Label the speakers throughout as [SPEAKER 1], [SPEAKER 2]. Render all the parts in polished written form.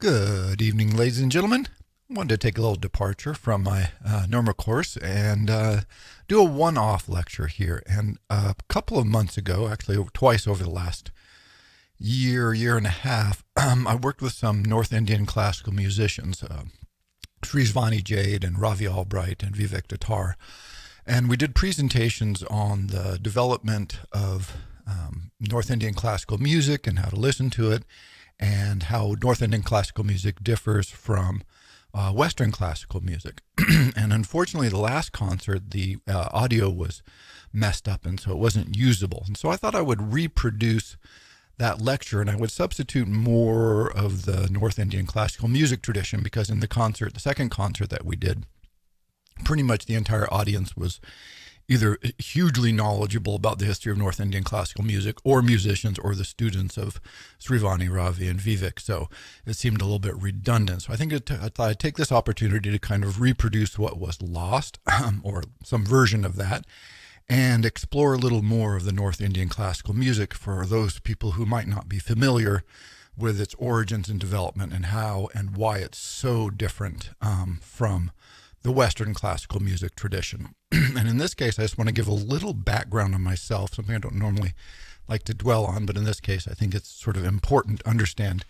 [SPEAKER 1] Good evening, ladies and gentlemen. I wanted to take a little departure from my normal course and do a one-off lecture here. And a couple of months ago, actually twice over the last year and a half, I worked with some North Indian classical musicians, Srisvani Jade and Ravi Albright and Vivek Datar. And we did presentations on the development of North Indian classical music and how to listen to it, and how North Indian classical music differs from Western classical music. And unfortunately, the last concert, the audio was messed up, and so it wasn't usable. And so I thought I would reproduce that lecture, and I would substitute more of the North Indian classical music tradition, because in the concert, the second concert that we did, pretty much the entire audience was either hugely knowledgeable about the history of North Indian classical music, or musicians, or the students of Srivani, Ravi, and Vivek. So it seemed a little bit redundant. So I think I thought I'd take this opportunity to kind of reproduce what was lost, or some version of that, and explore a little more of the North Indian classical music for those people who might not be familiar with its origins and development, and how and why it's so different from the Western classical music tradition. And in this case, I just want to give a little background on myself, something I don't normally like to dwell on, but in this case, I think it's sort of important to understand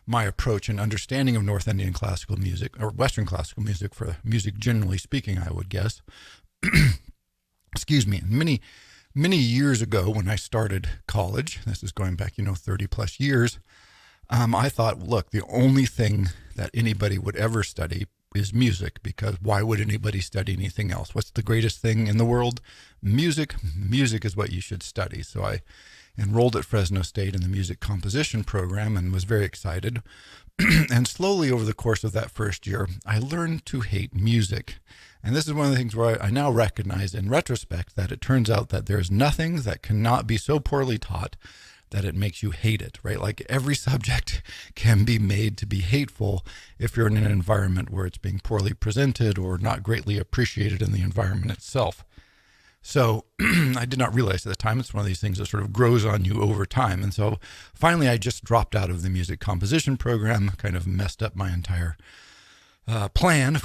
[SPEAKER 1] my approach and understanding of North Indian classical music, or Western classical music, for music generally speaking, I would guess. Excuse me. Many years ago, when I started college, this is going back, 30 plus years, I thought, look, the only thing that anybody would ever study is music, because why would anybody study anything else? What's the greatest thing in the world? Music. Music is what you should study. So I enrolled at Fresno State in the music composition program and was very excited. And slowly over the course of that first year, I learned to hate music. And this is one of the things where I now recognize in retrospect that it turns out that there's nothing that cannot be so poorly taught that it makes you hate it, right? Like every subject can be made to be hateful if you're in an environment where it's being poorly presented or not greatly appreciated in the environment itself. So I did not realize at the time, it's one of these things that sort of grows on you over time. And so finally, I just dropped out of the music composition program, kind of messed up my entire plan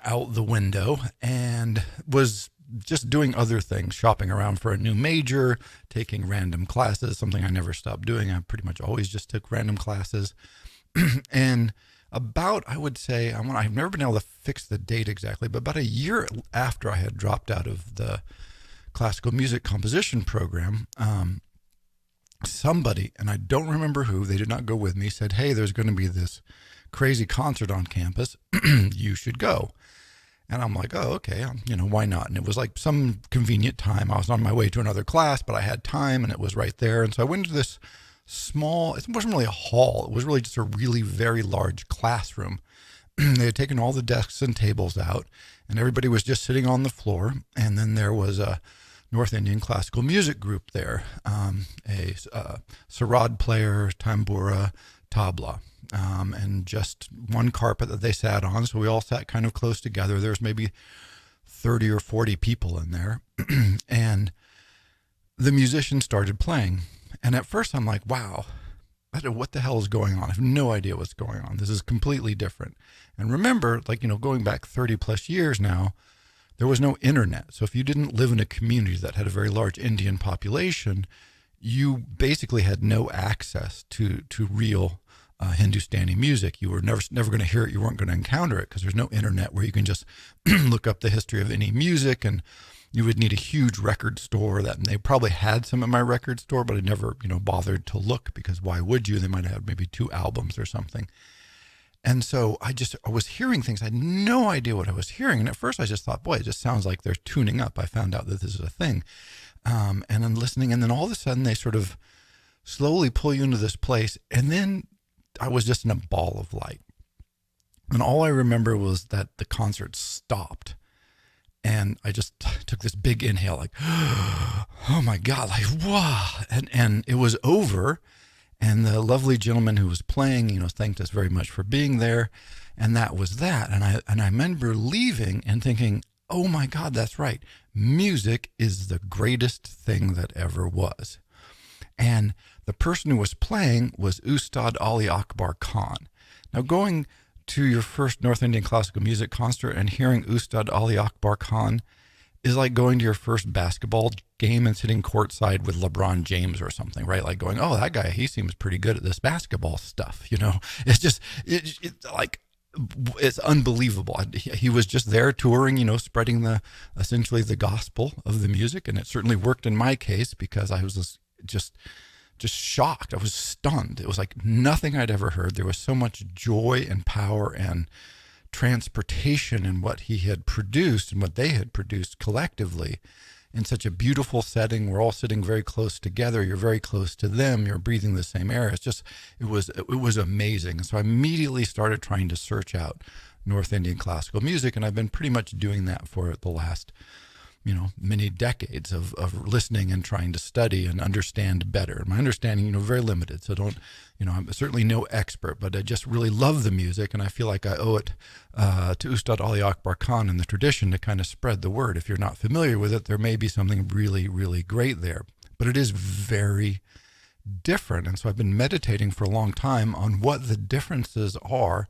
[SPEAKER 1] out the window, and was just doing other things, shopping around for a new major, taking random classes, something I never stopped doing. I pretty much always just took random classes. And about, I would say, I've never been able to fix the date exactly, but about a year after I had dropped out of the classical music composition program, somebody, and I don't remember who, they did not go with me, said, hey, there's going to be this crazy concert on campus. You should go. And I'm like, oh, okay, why not? And it was like some convenient time. I was on my way to another class, but I had time and it was right there. And so I went to this small, it wasn't really a hall. It was really just a really very large classroom. They had taken all the desks and tables out, and everybody was just sitting on the floor. And then there was a North Indian classical music group there, a sarod player, tambura, tabla. And just one carpet that they sat on. So we all sat kind of close together. There's maybe 30 or 40 people in there. And the musicians started playing. And at first I'm like, wow, what the hell is going on? I have no idea what's going on. This is completely different. And remember, going back 30 plus years now, there was no internet. So if you didn't live in a community that had a very large Indian population, you basically had no access to real Hindustani music. You were never going to hear it. You weren't going to encounter it because there's no internet where you can just look up the history of any music, and you would need a huge record store. That they probably had some at my record store, but I never, bothered to look, because why would you? They might have maybe 2 albums or something. And so I was hearing things. I had no idea what I was hearing. And at first I just thought, boy, it just sounds like they're tuning up. I found out that this is a thing. And then listening, and then all of a sudden they sort of slowly pull you into this place, and then I was just in a ball of light. And all I remember was that the concert stopped. And I just took this big inhale, like, oh my God, like, wow. And it was over. And the lovely gentleman who was playing, thanked us very much for being there. And that was that. And I remember leaving and thinking, oh my God, that's right. Music is the greatest thing that ever was. And the person who was playing was Ustad Ali Akbar Khan. Now, going to your first North Indian classical music concert and hearing Ustad Ali Akbar Khan is like going to your first basketball game and sitting courtside with LeBron James or something, right? Like going, oh, that guy, he seems pretty good at this basketball stuff, you know? It's just, it's unbelievable. He was just there touring, you know, spreading essentially the gospel of the music. And it certainly worked in my case because I was just shocked. I was stunned. It was like nothing I'd ever heard. There was so much joy and power and transportation in what he had produced and what they had produced collectively in such a beautiful setting. We're all sitting very close together. You're very close to them. You're breathing the same air. It was amazing. So I immediately started trying to search out North Indian classical music, and I've been pretty much doing that for the last, you know, many decades of listening and trying to study and understand better. My understanding, you know, very limited. So I'm certainly no expert, but I just really love the music, and I feel like I owe it to Ustad Ali Akbar Khan and the tradition to kind of spread the word. If you're not familiar with it, there may be something really, really great there, but it is very different. And so I've been meditating for a long time on what the differences are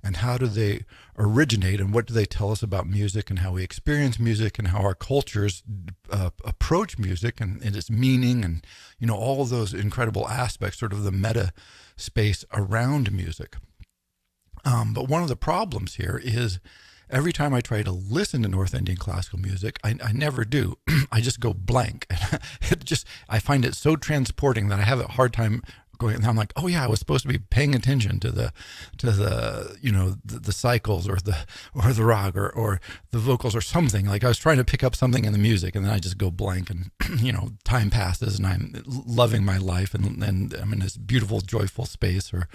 [SPEAKER 1] and how do they originate and what do they tell us about music and how we experience music and how our cultures approach music and its meaning and, you know, all of those incredible aspects, sort of the meta space around music. But one of the problems here is every time I try to listen to North Indian classical music, I never do. I just go blank. I find it so transporting that I have a hard time going, and I'm like, oh yeah, I was supposed to be paying attention to the you know, the cycles or the rag or the vocals or something. Like I was trying to pick up something in the music, and then I just go blank, and you know, time passes, and I'm loving my life, and I'm in this beautiful, joyful space or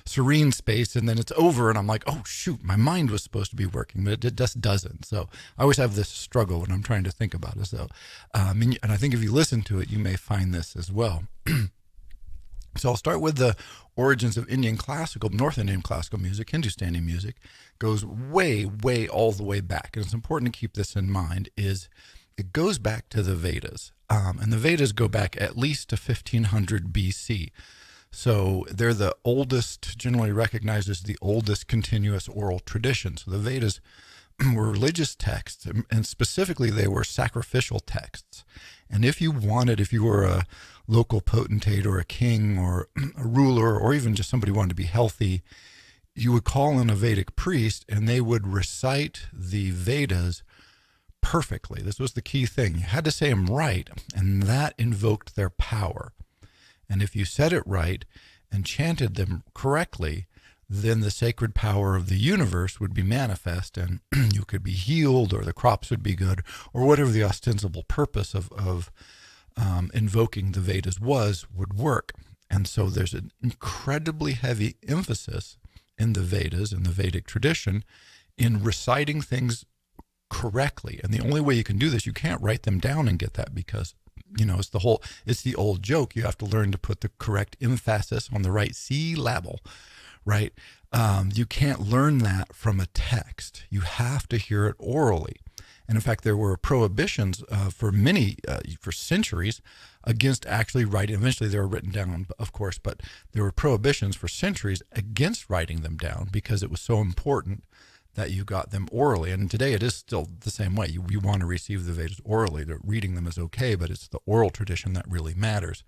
[SPEAKER 1] serene space, and then it's over, and I'm like, oh shoot, my mind was supposed to be working, but it just doesn't. So I always have this struggle when I'm trying to think about it. So, and I think if you listen to it, you may find this as well. So I'll start with the origins of North Indian classical music. Hindustani music goes way, way all the way back. And it's important to keep this in mind, is it goes back to the Vedas. And the Vedas go back at least to 1500 BC. So they're the oldest, generally recognized as the oldest continuous oral tradition. So the Vedas were religious texts, and specifically they were sacrificial texts. And if you were a local potentate or a king or a ruler or even just somebody who wanted to be healthy, you would call in a Vedic priest and they would recite the Vedas perfectly. This was the key thing. You had to say them right, and that invoked their power. And if you said it right and chanted them correctly, then the sacred power of the universe would be manifest, and you could be healed, or the crops would be good, or whatever the ostensible purpose of invoking the Vedas would work. And so there's an incredibly heavy emphasis in the Vedas, in the Vedic tradition, in reciting things correctly. And the only way you can do this, you can't write them down and get that, because, you know, it's the old joke. You have to learn to put the correct emphasis on the right syllable, right? You can't learn that from a text. You have to hear it orally. And in fact, there were prohibitions for centuries against actually writing. Eventually they were written down, of course, but there were prohibitions for centuries against writing them down because it was so important that you got them orally. And today it is still the same way. You want to receive the Vedas orally. Reading them is okay, but it's the oral tradition that really matters.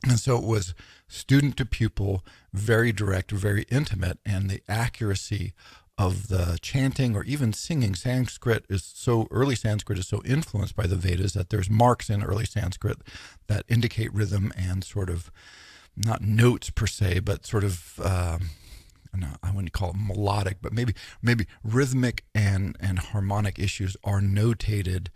[SPEAKER 1] And so it was student to pupil, very direct, very intimate, and the accuracy of the chanting or even singing. Early Sanskrit is so influenced by the Vedas that there's marks in early Sanskrit that indicate rhythm and sort of, not notes per se, but sort of, I wouldn't call it melodic, but maybe rhythmic and harmonic issues are notated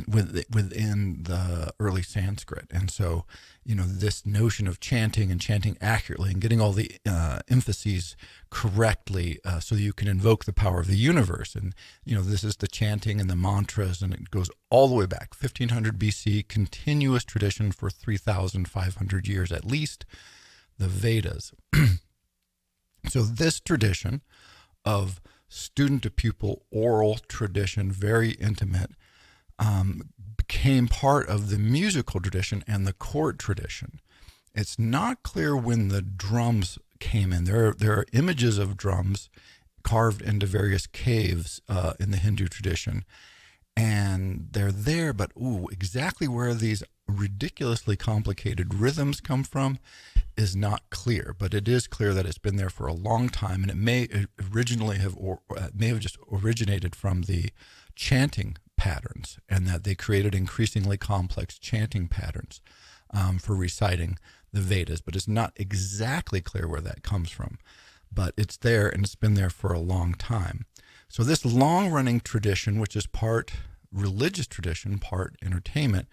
[SPEAKER 1] within the early Sanskrit. And so, you know, this notion of chanting and chanting accurately and getting all the emphases correctly so that you can invoke the power of the universe. And, you know, this is the chanting and the mantras, and it goes all the way back, 1500 BC, continuous tradition for 3,500 years at least, the Vedas. So this tradition of student to pupil oral tradition, very intimate, became part of the musical tradition and the court tradition. It's not clear when the drums came in. There are images of drums carved into various caves in the Hindu tradition, and they're there, but exactly where these ridiculously complicated rhythms come from is not clear. But it is clear that it's been there for a long time, and it may originally have just originated from the chanting patterns, and that they created increasingly complex chanting patterns for reciting the Vedas. But it's not exactly clear where that comes from. But it's there, and it's been there for a long time. So this long-running tradition, which is part religious tradition, part entertainment,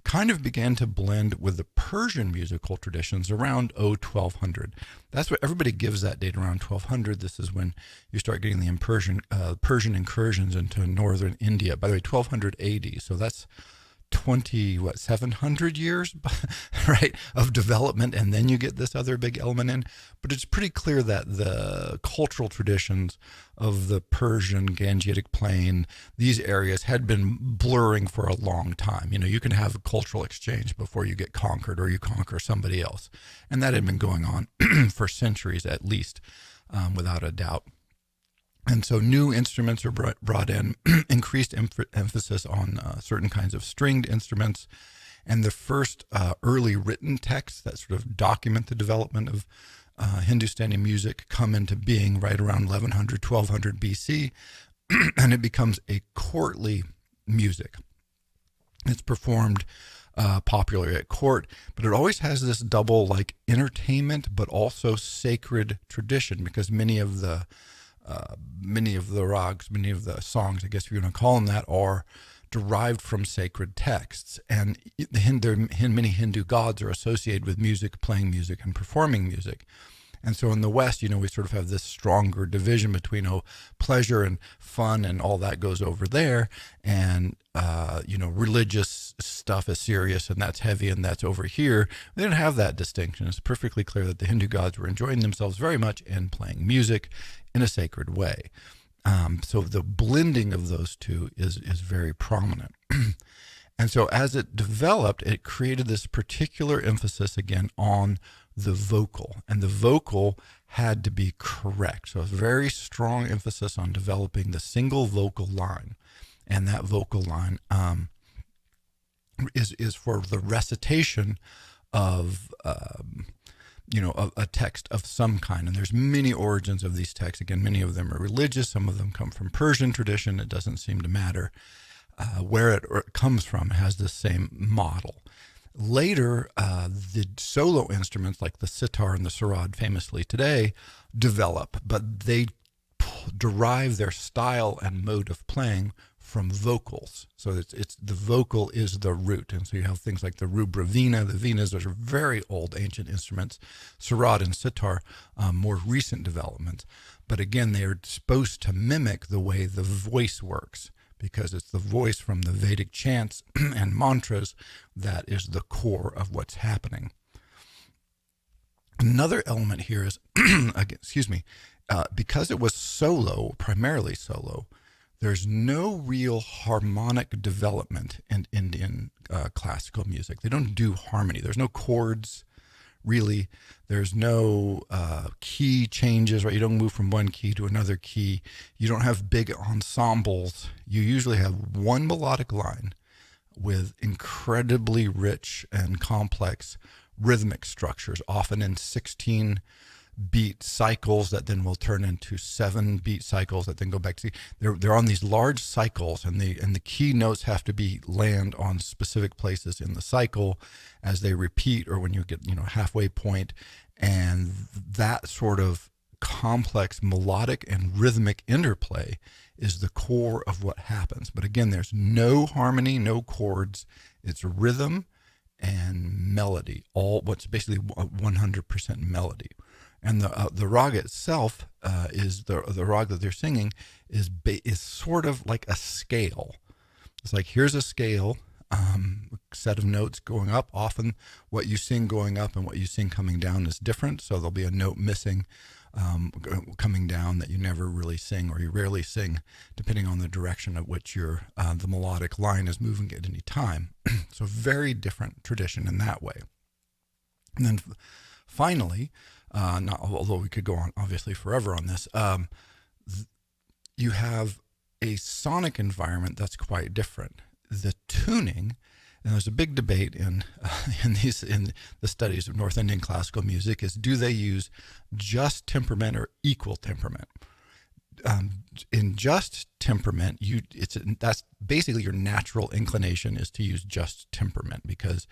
[SPEAKER 1] kind of began to blend with the Persian musical traditions around 1200. That's what everybody gives that date, around 1200. This is when you start getting the Persian incursions into northern India. By the way, 1200 AD. So that's 700 years, right, of development, and then you get this other big element in. But it's pretty clear that the cultural traditions of the Persian Gangetic Plain, these areas had been blurring for a long time. You can have a cultural exchange before you get conquered or you conquer somebody else. And that had been going on for centuries at least, without a doubt. And so new instruments are brought in, increased emphasis on certain kinds of stringed instruments. And the first early written texts that sort of document the development of Hindustani music come into being right around 1100, 1200 BC. And it becomes a courtly music. It's performed popularly at court, but it always has this double entertainment, but also sacred tradition, because many of the rags, many of the songs, I guess if you want to call them that, are derived from sacred texts. And many Hindu gods are associated with music, playing music, and performing music. And so in the West, we sort of have this stronger division between pleasure and fun and all that goes over there. And, religious stuff is serious and that's heavy and that's over here. They didn't have that distinction. It's perfectly clear that the Hindu gods were enjoying themselves very much and playing music in a sacred way. So the blending of those two is very prominent. And so as it developed, it created this particular emphasis again on the vocal, and the vocal had to be correct. So a very strong emphasis on developing the single vocal line, and that vocal line is for the recitation of a text of some kind. And there's many origins of these texts. Again, many of them are religious. Some of them come from Persian tradition. It doesn't seem to matter where it comes from. It has the same model. Later, the solo instruments like the sitar and the sarod, famously today, develop, but they derive their style and mode of playing from vocals. So it's the vocal is the root. And so you have things like the rubra vina. The vinas are very old, ancient instruments. Sarod and sitar, more recent developments. But again, they are supposed to mimic the way the voice works, because it's the voice from the Vedic chants and mantras that is the core of what's happening. Another element here is, because it was solo, primarily solo, there's no real harmonic development in Indian classical music. They don't do harmony. There's no chords, really. There's no key changes, right? You don't move from one key to another key. You don't have big ensembles. You usually have one melodic line with incredibly rich and complex rhythmic structures, often in 16 beat cycles that then will turn into 7 beat cycles that then go back to they're on these large cycles, and the key notes have to be land on specific places in the cycle as they repeat, or when you get halfway point. And that sort of complex melodic and rhythmic interplay is the core of what happens. But again, there's no harmony, no chords. It's rhythm and melody, all what's basically 100% melody. And the raga itself is the raga that they're singing is sort of like a scale. It's like, here's a scale, set of notes going up. Often what you sing going up and what you sing coming down is different. So there'll be a note missing coming down that you never really sing, or you rarely sing, depending on the direction of which the melodic line is moving at any time. So very different tradition in that way. And then finally, not although we could go on obviously forever on this, you have a sonic environment that's quite different. The tuning, and there's a big debate in the studies of North Indian classical music, is do they use just temperament or equal temperament? In just temperament, that's basically your natural inclination is to use just temperament, because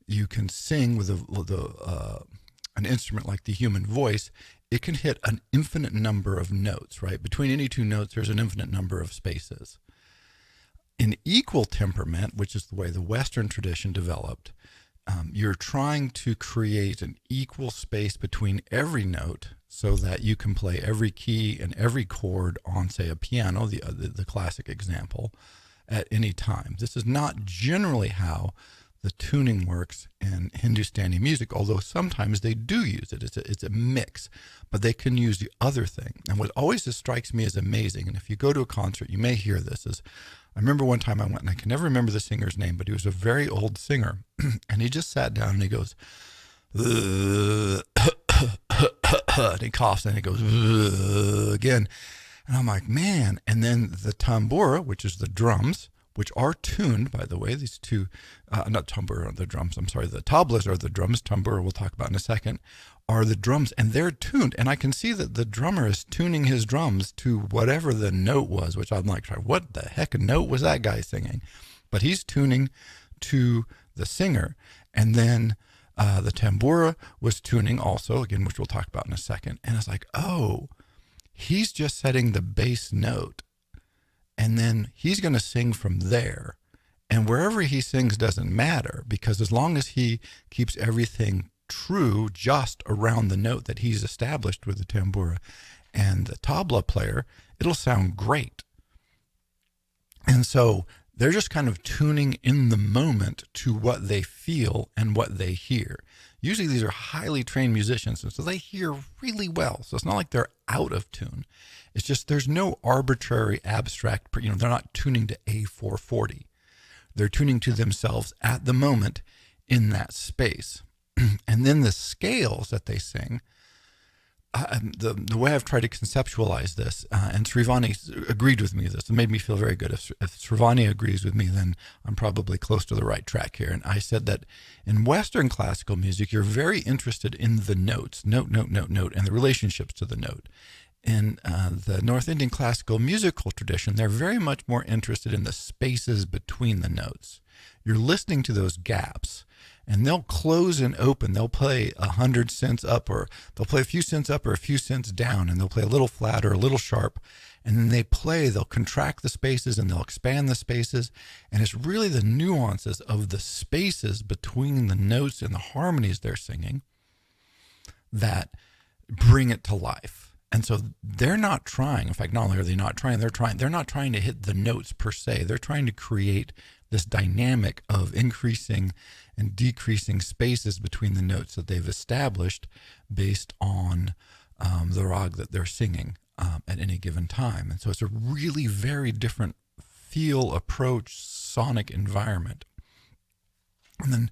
[SPEAKER 1] you can sing with an instrument like the human voice. It can hit an infinite number of notes, right? Between any two notes, there's an infinite number of spaces. In equal temperament, which is the way the Western tradition developed, you're trying to create an equal space between every note so that you can play every key and every chord on, say, a piano, the classic example, at any time. This is not generally how the tuning works in Hindustani music, although sometimes they do use it. It's a mix, but they can use the other thing. And what always just strikes me as amazing, and if you go to a concert, you may hear this, is I remember one time I went, and I can never remember the singer's name, but he was a very old singer, and he just sat down and he goes, and he coughs and he goes again. And I'm like, man. And then the tambura, which is the drums, which are tuned, by the way, these two, not tambura are the drums, I'm sorry, the tablas are the drums, tambura we'll talk about in a second, are the drums, and they're tuned. And I can see that the drummer is tuning his drums to whatever the note was, which I'm like, what the heck note was that guy singing? But he's tuning to the singer. And then the tambura was tuning also, again, which we'll talk about in a second. And it's like, oh, he's just setting the bass note, and then he's going to sing from there. And wherever he sings doesn't matter, because as long as he keeps everything true just around the note that he's established with the tambura and the tabla player, it'll sound great. And so they're just kind of tuning in the moment to what they feel and what they hear. Usually these are highly trained musicians, and so they hear really well. So it's not like they're out of tune. It's just there's no arbitrary abstract, they're not tuning to A440. They're tuning to themselves at the moment in that space. And then the scales that they sing, the way I've tried to conceptualize this, and Srivani agreed with me this, it made me feel very good. If Srivani agrees with me, then I'm probably close to the right track here. And I said that in Western classical music, you're very interested in the notes, note, and the relationships to the note. In the North Indian classical musical tradition, they're very much more interested in the spaces between the notes. You're listening to those gaps, and they'll close and open. They'll play 100 cents up, or they'll play a few cents up or a few cents down, and they'll play a little flat or a little sharp. And then they'll contract the spaces and they'll expand the spaces. And it's really the nuances of the spaces between the notes and the harmonies they're singing that bring it to life. And so they're not trying, in fact, not only are they not trying, they're not trying to hit the notes per se. They're trying to create this dynamic of increasing and decreasing spaces between the notes that they've established based on the rag that they're singing at any given time. And so it's a really very different feel, approach, sonic environment. And then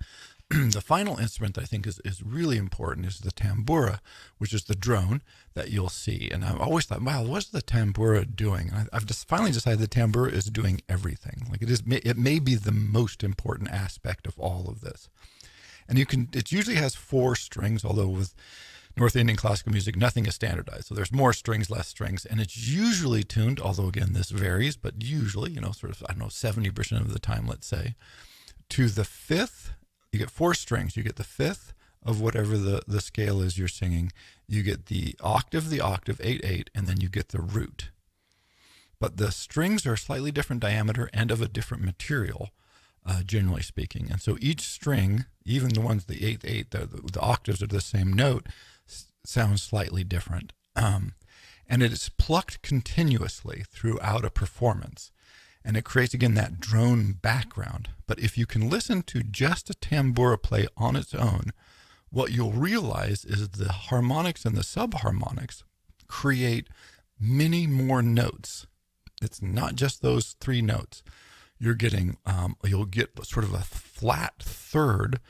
[SPEAKER 1] the final instrument that I think is really important is the tambura, which is the drone that you'll see. And I've always thought, wow, what's the tambura doing? And I've just finally decided the tambura is doing everything. Like it may be the most important aspect of all of this. And it usually has 4 strings, although with North Indian classical music, nothing is standardized. So there's more strings, less strings, and it's usually tuned, although again, this varies, but usually, sort of, 70% of the time, let's say, to the 5th. You get 4 strings. You get the 5th of whatever the scale is you're singing. You get the octave, 8/8, and then you get the root. But the strings are a slightly different diameter and of a different material, generally speaking. And so each string, even the ones, the 8/8, the octaves are the same note, sounds slightly different. And it is plucked continuously throughout a performance. And it creates, again, that drone background. But if you can listen to just a tambura play on its own, what you'll realize is the harmonics and the subharmonics create many more notes. It's not just those 3 notes. You'll get sort of a flat third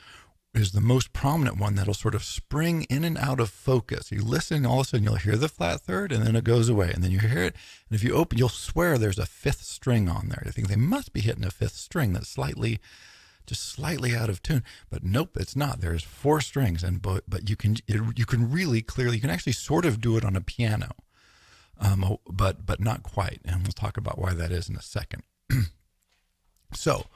[SPEAKER 1] is the most prominent one that'll sort of spring in and out of focus. You listen, all of a sudden you'll hear the flat third, and then it goes away, and then you hear it, and if you open, you'll swear there's a fifth string on there. You think they must be hitting a fifth string that's just slightly out of tune, but nope, it's not. There's 4 strings, and but you can really clearly, you can actually sort of do it on a piano, but not quite, and we'll talk about why that is in a second. So,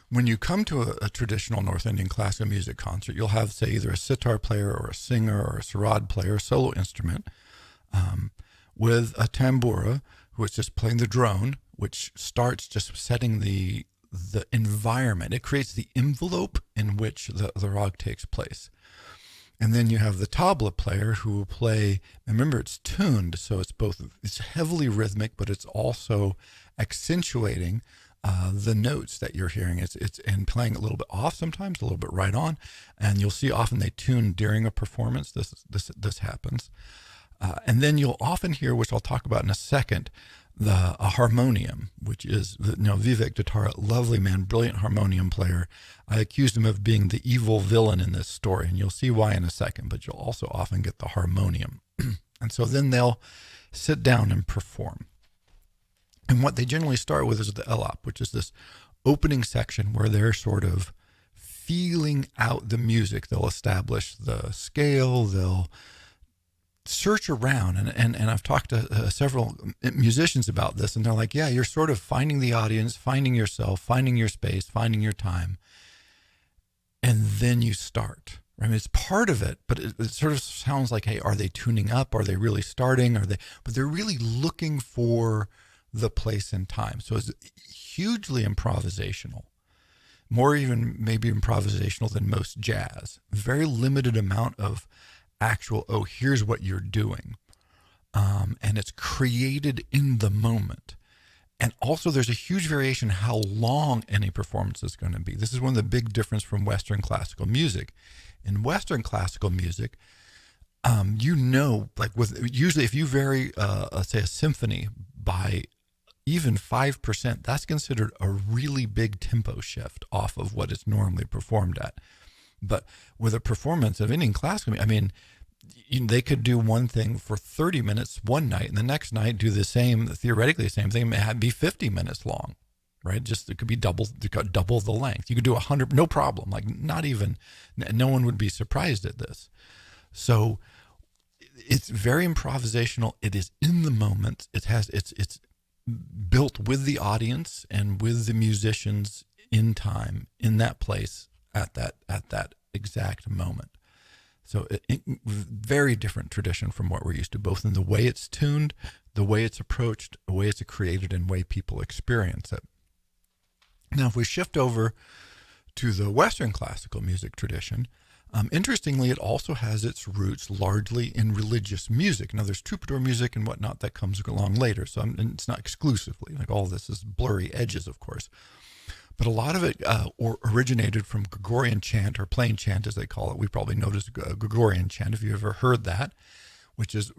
[SPEAKER 1] when you come to a traditional North Indian classical music concert, you'll have, say, either a sitar player or a singer or a sarod player, a solo instrument, with a tambura, who is just playing the drone, which starts just setting the environment. It creates the envelope in which the rag takes place. And then you have the tabla player who will play, remember it's tuned, so it's heavily rhythmic, but it's also accentuating the notes that you're hearing. It's and playing a little bit off sometimes, a little bit right on, and you'll see often they tune during a performance. This happens, and then you'll often hear, which I'll talk about in a second, a harmonium, which is Vivek Dattara, lovely man, brilliant harmonium player. I accused him of being the evil villain in this story, and you'll see why in a second. But you'll also often get the harmonium, and so then they'll sit down and perform. And what they generally start with is the elap, which is this opening section where they're sort of feeling out the music. They'll establish the scale, they'll search around. And I've talked to several musicians about this, and they're like, yeah, you're sort of finding the audience, finding yourself, finding your space, finding your time. And then you start. I mean, it's part of it, but it sort of sounds like, hey, are they tuning up? Are they really starting? But they're really looking for the place and time. So it's hugely improvisational, more even maybe improvisational than most jazz. Very limited amount of actual, here's what you're doing. And it's created in the moment. And also there's a huge variation how long any performance is going to be. This is one of the big differences from Western classical music. In Western classical music, usually if you vary, let's say a symphony by even 5%, that's considered a really big tempo shift off of what it's normally performed at. But with a performance of Indian classical, I mean, they could do one thing for 30 minutes one night, and the next night do theoretically the same thing. It may be 50 minutes long, right? Just it could be double the length. You could do 100, no problem. Like no one would be surprised at this. So it's very improvisational. It is in the moment. It's built with the audience and with the musicians in time, in that place, at that exact moment. So very different tradition from what we're used to, both in the way it's tuned, the way it's approached, the way it's created, and the way people experience it. Now, if we shift over to the Western classical music tradition, interestingly, it also has its roots largely in religious music. Now, there's troubadour music and whatnot that comes along later, so it's not exclusively. Like all this is blurry edges, of course. But a lot of it originated from Gregorian chant, or plain chant as they call it. We probably noticed Gregorian chant, if you've ever heard that, which is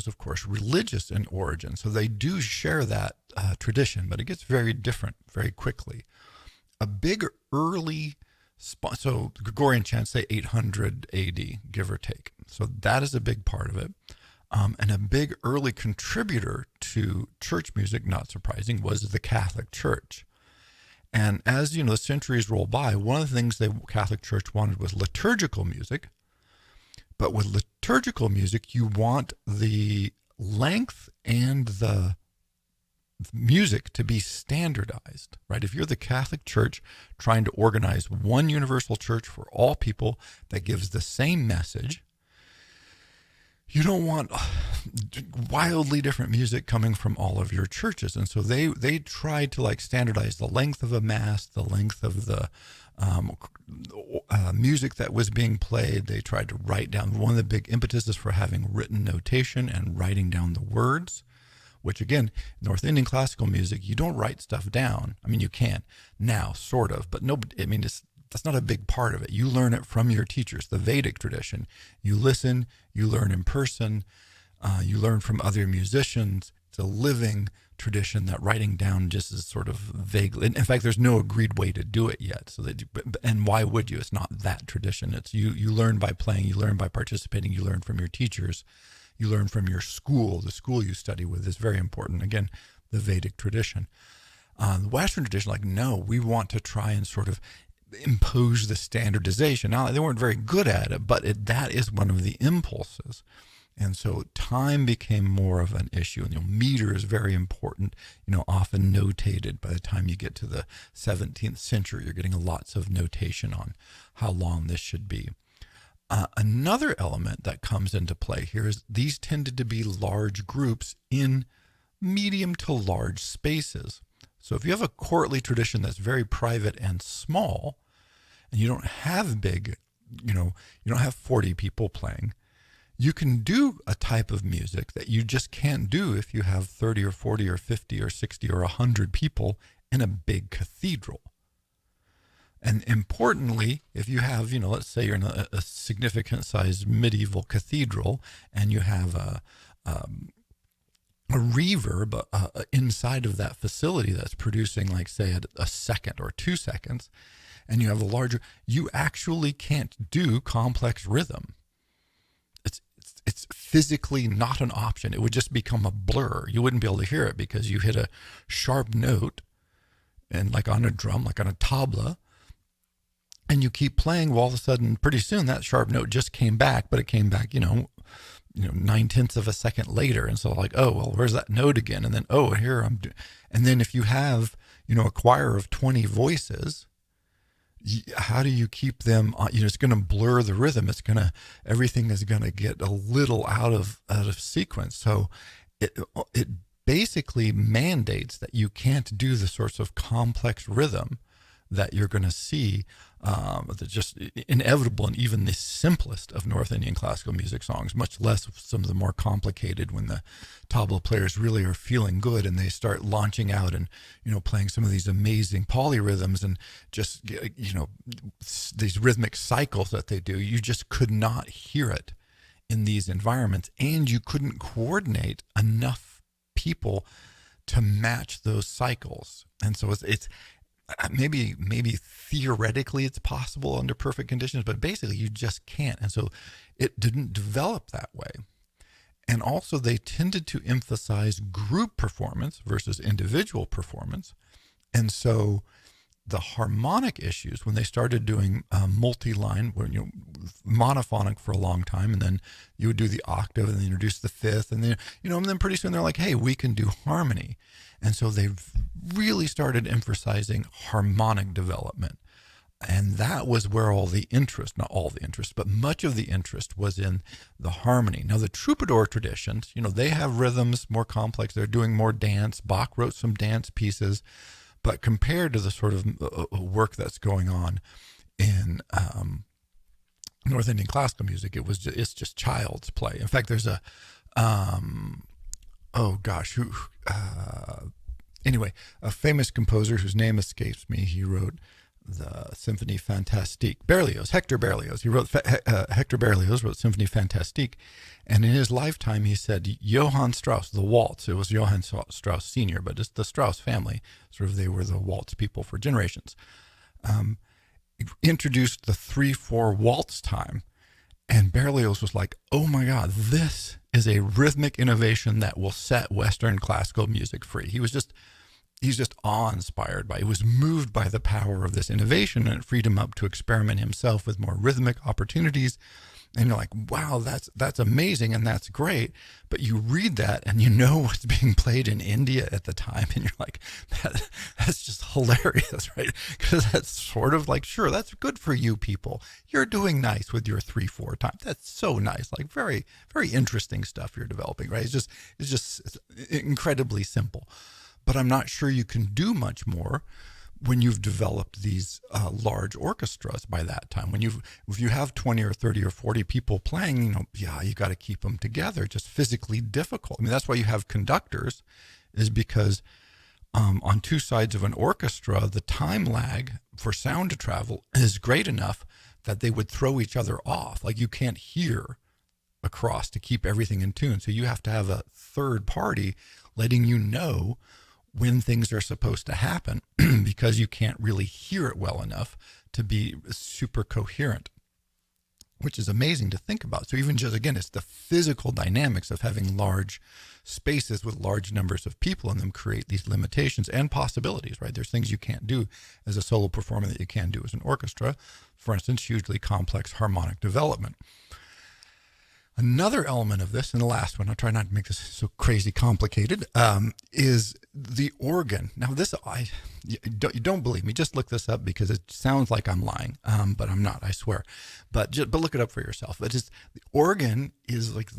[SPEAKER 1] of course religious in origin. So they do share that tradition, but it gets very different very quickly. A big early so Gregorian chant, say 800 AD, give or take. So that is a big part of it. And a big early contributor to church music, not surprising, was the Catholic Church. And as the centuries roll by, one of the things the Catholic Church wanted was liturgical music. But with liturgical music, you want the length and the music to be standardized, right? If you're the Catholic Church trying to organize one universal church for all people that gives the same message, you don't want wildly different music coming from all of your churches. And so they tried to standardize the length of a mass, the length of the music that was being played. They tried to write down, one of the big impetuses for having written notation and writing down the words, which again, North Indian classical music, you don't write stuff down. I mean, you can now, sort of, but that's not a big part of it. You learn it from your teachers, the Vedic tradition. You listen, you learn in person, you learn from other musicians. It's a living tradition that writing down just is sort of vaguely. In fact, there's no agreed way to do it yet. And why would you? It's not that tradition. It's you learn by playing, you learn by participating, you learn from your teachers, you learn from your school. The school you study with is very important. Again, the Vedic tradition. The Western tradition, like, no, we want to try and sort of impose the standardization. Now, they weren't very good at it, but that is one of the impulses. And so time became more of an issue. And, meter is very important, often notated. By the time you get to the 17th century, you're getting lots of notation on how long this should be. Another element that comes into play here is these tended to be large groups in medium to large spaces. So if you have a courtly tradition that's very private and small, and you don't have big, you don't have 40 people playing, you can do a type of music that you just can't do if you have 30 or 40 or 50 or 60 or 100 people in a big cathedral. And importantly, if you have, let's say you're in a significant sized medieval cathedral and you have a reverb inside of that facility that's producing, like, say, a second or 2 seconds, and you have a larger, you actually can't do complex rhythm. It's physically not an option. It would just become a blur. You wouldn't be able to hear it because you hit a sharp note, and like on a drum, like on a tabla, and you keep playing. Well, all of a sudden, pretty soon, that sharp note just came back, but it came back, 9/10 of a second later. And so, like, oh, well, where's that note again? And then, oh, here and then if you have, a choir of 20 voices, how do you keep them? It's going to blur the rhythm. Everything is going to get a little out of sequence. So it basically mandates that you can't do the sorts of complex rhythm that you're going to see, that's just inevitable in even the simplest of North Indian classical music songs, much less some of the more complicated, when the tabla players really are feeling good and they start launching out and, playing some of these amazing polyrhythms and just, these rhythmic cycles that they do. You just could not hear it in these environments, and you couldn't coordinate enough people to match those cycles. And so it's maybe theoretically it's possible under perfect conditions, but basically you just can't. And so it didn't develop that way. And also they tended to emphasize group performance versus individual performance. And so the harmonic issues, when they started doing multi-line, where monophonic for a long time, and then you would do the octave and then introduce the fifth, and then and then pretty soon they're like, hey, we can do harmony. And so they've really started emphasizing harmonic development. And that was where all the interest, not all the interest, but much of the interest was in the harmony. Now, the troubadour traditions, they have rhythms more complex. They're doing more dance. Bach wrote some dance pieces. But compared to the sort of work that's going on in North Indian classical music, it's just child's play. In fact, there's a a famous composer whose name escapes me. He wrote the Symphonie Fantastique. Hector Berlioz. Hector Berlioz wrote Symphonie Fantastique, and in his lifetime, he said Johann Strauss, the waltz. It was Johann Strauss Sr., but it's the Strauss family. They were the waltz people for generations. Introduced the 3/4 waltz time, and Berlioz was like, "Oh my God, this is a rhythmic innovation that will set Western classical music free." He's just awe-inspired by it. He was moved by the power of this innovation, and it freed him up to experiment himself with more rhythmic opportunities. And you're like, wow, that's amazing, and that's great. But you read that and what's being played in India at the time, and you're like, that's just hilarious, right? Because that's sort of like, sure, that's good for you people. You're doing nice with your 3/4 time. That's so nice, like very, very interesting stuff you're developing, right? It's just incredibly simple. But I'm not sure you can do much more when you've developed these large orchestras by that time. If you have 20 or 30 or 40 people playing, you got to keep them together. Just physically difficult. I mean, that's why you have conductors, is because on two sides of an orchestra, the time lag for sound to travel is great enough that they would throw each other off. Like, you can't hear across to keep everything in tune. So you have to have a third party letting you know when things are supposed to happen because you can't really hear it well enough to be super coherent, which is amazing to think about. So even just, again, it's the physical dynamics of having large spaces with large numbers of people in them create these limitations and possibilities, right? There's things you can't do as a solo performer that you can do as an orchestra. For instance, hugely complex harmonic development. Another element of this, and the last one, I'll try not to make this so crazy complicated, is the organ. Now this, you don't believe me, just look this up because it sounds like I'm lying, but I'm not, I swear. But look it up for yourself. But just, the organ is like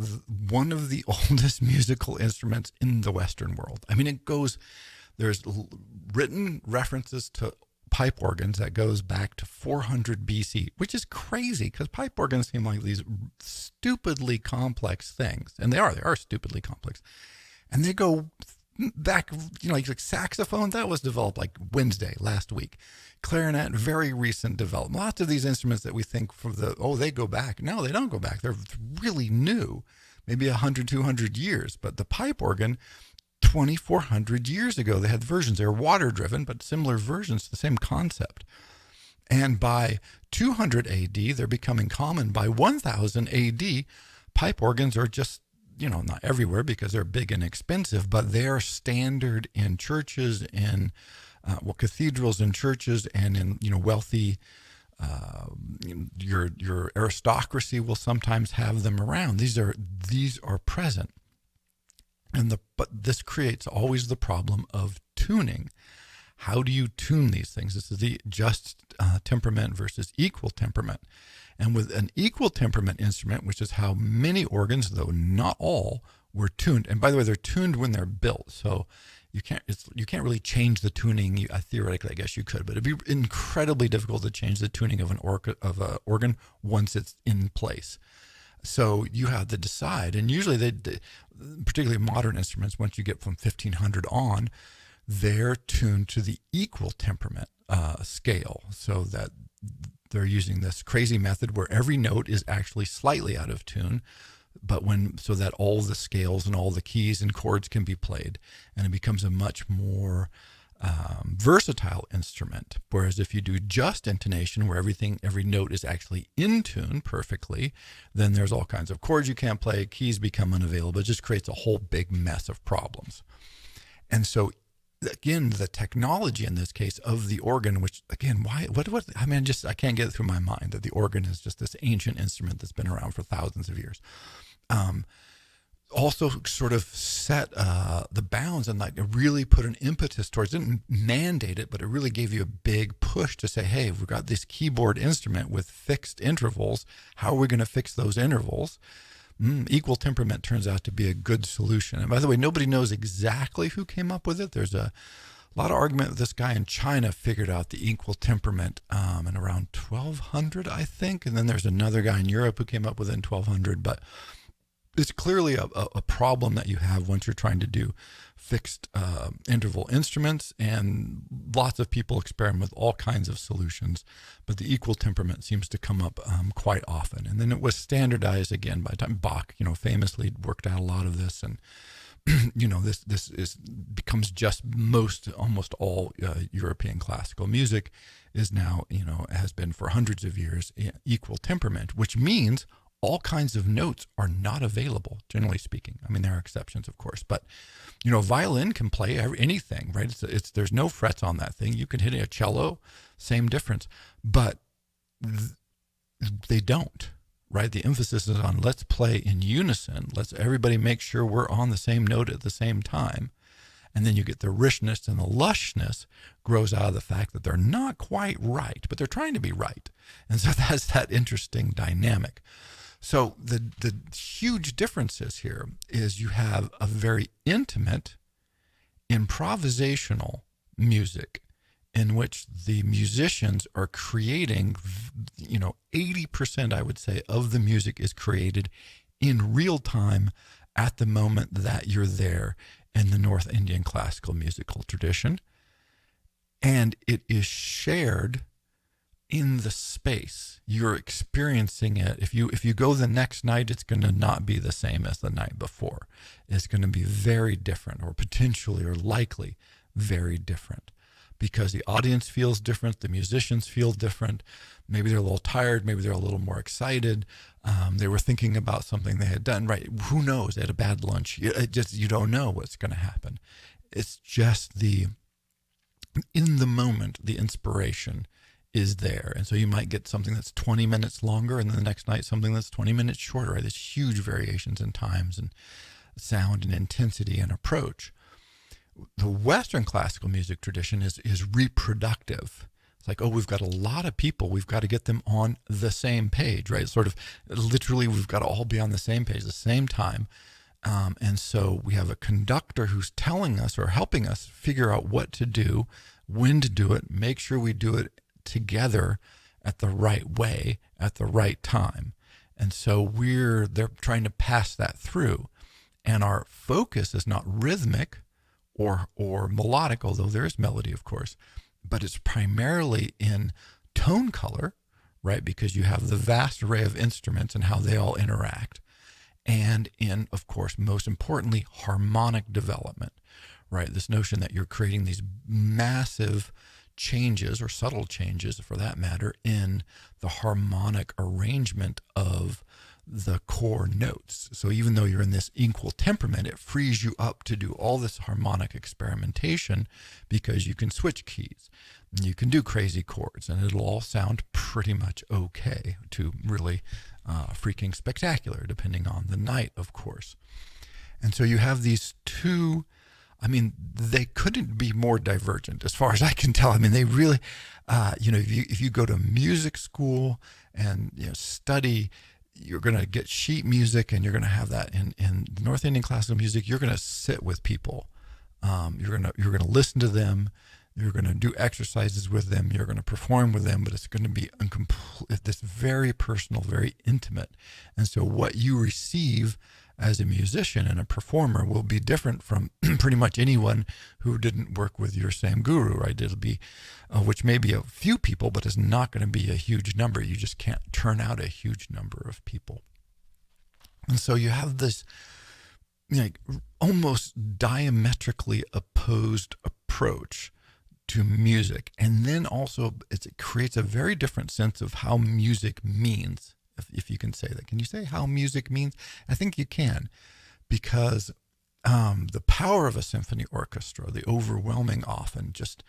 [SPEAKER 1] one of the oldest musical instruments in the Western world. I mean, there's written references to pipe organs that goes back to 400 BC, which is crazy because pipe organs seem like these stupidly complex things. And they are stupidly complex. And they go back, like saxophone, that was developed like Wednesday last week. Clarinet, very recent development. Lots of these instruments that we think they go back. No, they don't go back. They're really new, maybe 100, 200 years. But the pipe organ, 2,400 years ago, they had versions. They were water driven, but similar versions, the same concept. And by 200 AD, they're becoming common. By 1000 AD, pipe organs are just, not everywhere because they're big and expensive, but they're standard in churches, in cathedrals and churches, and in, wealthy, your aristocracy will sometimes have them around. These are present. But this creates always the problem of tuning. How do you tune these things? This is the just temperament versus equal temperament. And with an equal temperament instrument, which is how many organs, though not all, were tuned. And by the way, they're tuned when they're built. So you can't really change the tuning. Theoretically, I guess you could, but it'd be incredibly difficult to change the tuning of an organ once it's in place. So you have to decide, and usually particularly modern instruments, once you get from 1500 on, they're tuned to the equal temperament scale, so that they're using this crazy method where every note is actually slightly out of tune, but so that all the scales and all the keys and chords can be played, and it becomes a much more versatile instrument. Whereas if you do just intonation, where every note is actually in tune perfectly, then there's all kinds of chords you can't play, keys become unavailable. It just creates a whole big mess of problems. And so again, the technology in this case of the organ, which again, I can't get it through my mind that the organ is just this ancient instrument that's been around for thousands of years. Also sort of set the bounds and really put an impetus towards it. Didn't mandate it, but it really gave you a big push to say, hey, we've got this keyboard instrument with fixed intervals. How are we going to fix those intervals? Equal temperament turns out to be a good solution. And by the way, nobody knows exactly who came up with it. There's a lot of argument that this guy in China figured out the equal temperament in around 1200, I think. And then there's another guy in Europe who came up with it in 1200. But it's clearly a problem that you have once you're trying to do fixed interval instruments, and lots of people experiment with all kinds of solutions, but the equal temperament seems to come up quite often. And then it was standardized again by the time Bach, famously worked out a lot of this, and this becomes just almost all European classical music is now, has been for hundreds of years equal temperament, which means all kinds of notes are not available, generally speaking. I mean, there are exceptions, of course, but violin can play anything, right? There's no frets on that thing. You can hit a cello, same difference, but they don't, right? The emphasis is on let's play in unison. Let's everybody make sure we're on the same note at the same time. And then you get the richness, and the lushness grows out of the fact that they're not quite right, but they're trying to be right. And so that's that interesting dynamic. So the huge differences here is you have a very intimate improvisational music in which the musicians are creating, 80%, I would say, of the music is created in real time at the moment that you're there in the North Indian classical musical tradition. And it is shared in the space. You're experiencing it. If you go the next night, it's going to not be the same as the night before. It's going to be very different, or potentially or likely very different, because the audience feels different, the musicians feel different. Maybe they're a little tired, maybe they're a little more excited. They were thinking about something they had done, right? Who knows? They had a bad lunch. You don't know what's going to happen. It's just in the moment, the inspiration is there. And so you might get something that's 20 minutes longer, and then the next night something that's 20 minutes shorter, right? There's huge variations in times and sound and intensity and approach. The Western classical music tradition is reproductive. It's like, oh, we've got a lot of people. We've got to get them on the same page, right? Sort of literally, we've got to all be on the same page, the same time. And so we have a conductor who's telling us or helping us figure out what to do, when to do it, make sure we do it together at the right way, at the right time. And so they're trying to pass that through. And our focus is not rhythmic or melodic, although there is melody, of course, but it's primarily in tone color, right? Because you have the vast array of instruments and how they all interact. And in, of course, most importantly, harmonic development, right? This notion that you're creating these massive changes, or subtle changes for that matter, in the harmonic arrangement of the core notes. So even though you're in this equal temperament, it frees you up to do all this harmonic experimentation, because you can switch keys. You can do crazy chords, and it'll all sound pretty much okay to really freaking spectacular, depending on the night, of course. And so you have these two, I mean, they couldn't be more divergent as far as I can tell. I mean, they really, if you go to music school and study, you're going to get sheet music, and you're going to have that in North Indian classical music. You're going to sit with people. You're going to listen to them. You're going to do exercises with them. You're going to perform with them, but it's going to be this very personal, very intimate. And so what you receive as a musician and a performer will be different from pretty much anyone who didn't work with your same guru, right? It'll be, which may be a few people, but it's not going to be a huge number. You just can't turn out a huge number of people. And so you have this almost diametrically opposed approach to music. And then also it creates a very different sense of how music means, if you can say that. Can you say how music means? I think you can, because the power of a symphony orchestra, the overwhelming, often just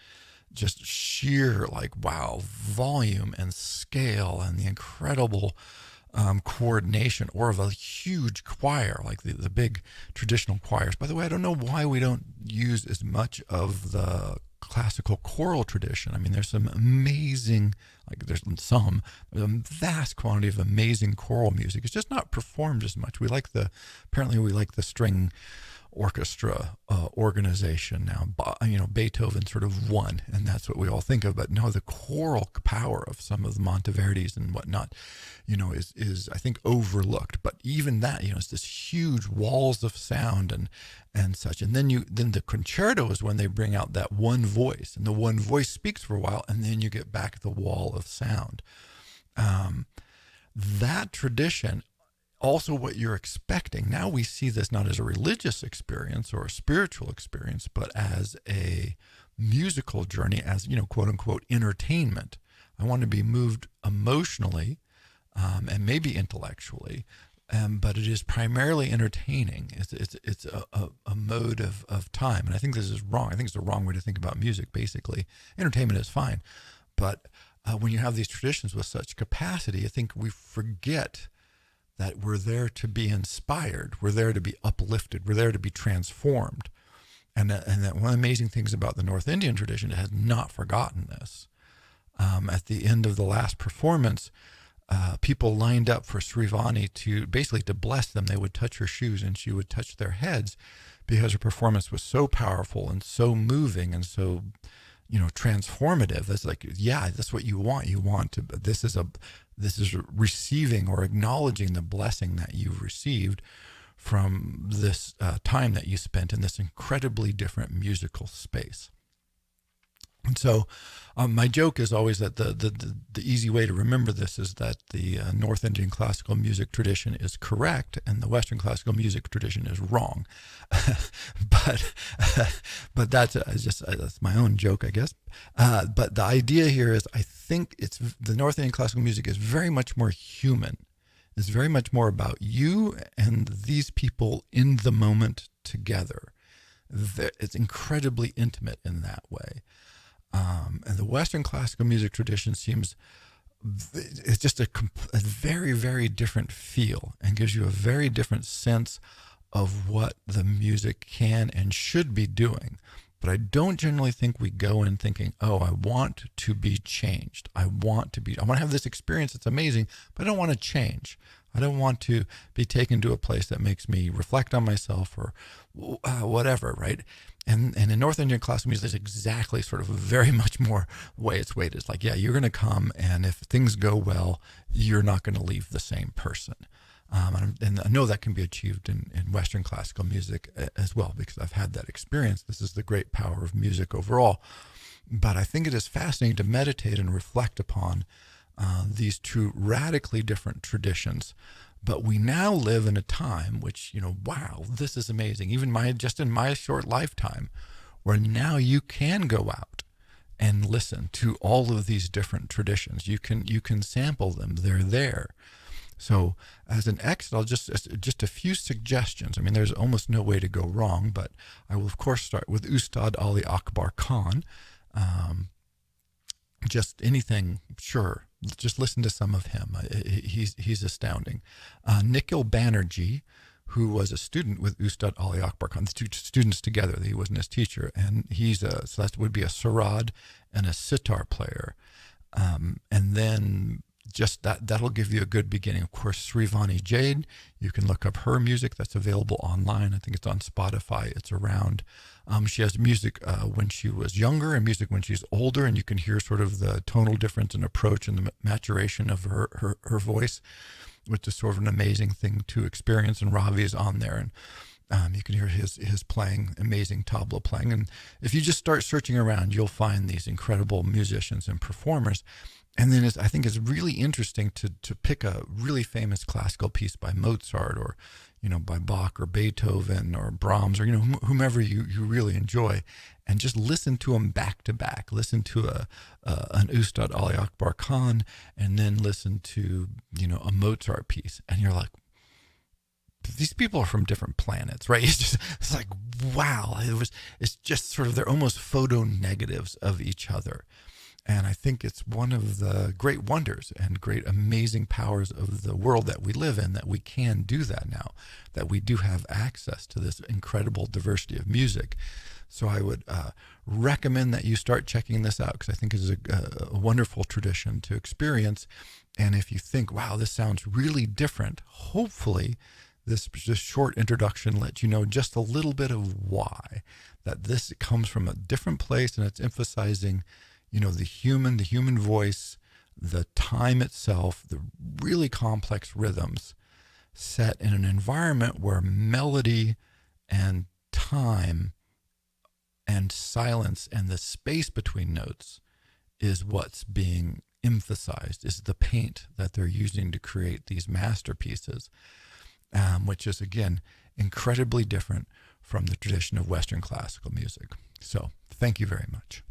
[SPEAKER 1] sheer volume and scale, and the incredible coordination, or of a huge choir, like the big traditional choirs. By the way, I don't know why we don't use as much of the classical choral tradition. I mean, there's some amazing, there's a vast quantity of amazing choral music. It's just not performed as much. Apparently we like the string orchestra organization now. Beethoven sort of won, and that's what we all think of. But no, the choral power of some of the Monteverdis and whatnot, is I think overlooked. But even that, it's this huge walls of sound and such. And then the concerto is when they bring out that one voice, and the one voice speaks for a while, and then you get back the wall of sound. That tradition. Also what you're expecting. Now we see this not as a religious experience or a spiritual experience, but as a musical journey, as, quote unquote, entertainment. I want to be moved emotionally and maybe intellectually, but it is primarily entertaining. It's a mode of time. And I think this is wrong. I think it's the wrong way to think about music, basically. Entertainment is fine. But when you have these traditions with such capacity, I think we forget that we're there to be inspired, we're there to be uplifted, we're there to be transformed. And that one of the amazing things about the North Indian tradition, it has not forgotten this. At the end of the last performance, people lined up for Srivani to bless them. They would touch her shoes and she would touch their heads, because her performance was so powerful and so moving and so transformative. It's that's what you want. You want to, this is receiving or acknowledging the blessing that you've received from this time that you spent in this incredibly different musical space. And so my joke is always that the easy way to remember this is that the North Indian classical music tradition is correct and the Western classical music tradition is wrong. but but that's my own joke, I guess. But the idea here is I think it's the North Indian classical music is very much more human. It's very much more about you and these people in the moment together. It's incredibly intimate in that way. And the Western classical music tradition seems, it's just a very, very different feel and gives you a very different sense of what the music can and should be doing. But I don't generally think we go in thinking, oh, I want to be changed. I want to have this experience that's amazing, but I don't want to change. I don't want to be taken to a place that makes me reflect on myself or whatever, right? And in North Indian classical music, there's exactly sort of very much more way it's weighted. It's like, yeah, you're going to come, and if things go well, you're not going to leave the same person. And I know that can be achieved in Western classical music as well, because I've had that experience. This is the great power of music overall. But I think it is fascinating to meditate and reflect upon these two radically different traditions. But we now live in a time which, wow, this is amazing. Even just in my short lifetime, where now you can go out and listen to all of these different traditions. You can sample them. They're there. So as an exit, I'll just a few suggestions. I mean, there's almost no way to go wrong, but I will of course start with Ustad Ali Akbar Khan. Just anything, sure. Just listen to some of him. He's astounding. Nikhil Banerjee, who was a student with Ustad Ali Akbar Khan, the two students together. He wasn't his teacher, and so that would be a sarod and a sitar player, and then just that'll give you a good beginning. Of course, Srivani Jade, you can look up her music. That's available online. I think it's on Spotify. It's around. She has music when she was younger and music when she's older, and you can hear sort of the tonal difference and approach and the maturation of her voice, which is sort of an amazing thing to experience. And Ravi is on there, and you can hear his playing, amazing tabla playing. And if you just start searching around, you'll find these incredible musicians and performers. And then I think it's really interesting to pick a really famous classical piece by Mozart or, by Bach or Beethoven or Brahms or, whomever you really enjoy, and just listen to them back to back. Listen to an Ustad Ali Akbar Khan, and then listen to, a Mozart piece. And you're like, these people are from different planets, right? It's like, wow. It's just sort of, they're almost photo negatives of each other. And I think it's one of the great wonders and great amazing powers of the world that we live in, that we can do that now, that we do have access to this incredible diversity of music. So I would recommend that you start checking this out, because I think it's a wonderful tradition to experience. And if you think, wow, this sounds really different, hopefully this short introduction lets you know just a little bit of why, that this comes from a different place, and it's emphasizing the human voice, the time itself, the really complex rhythms set in an environment where melody and time and silence and the space between notes is what's being emphasized, is the paint that they're using to create these masterpieces, which is, again, incredibly different from the tradition of Western classical music. So thank you very much.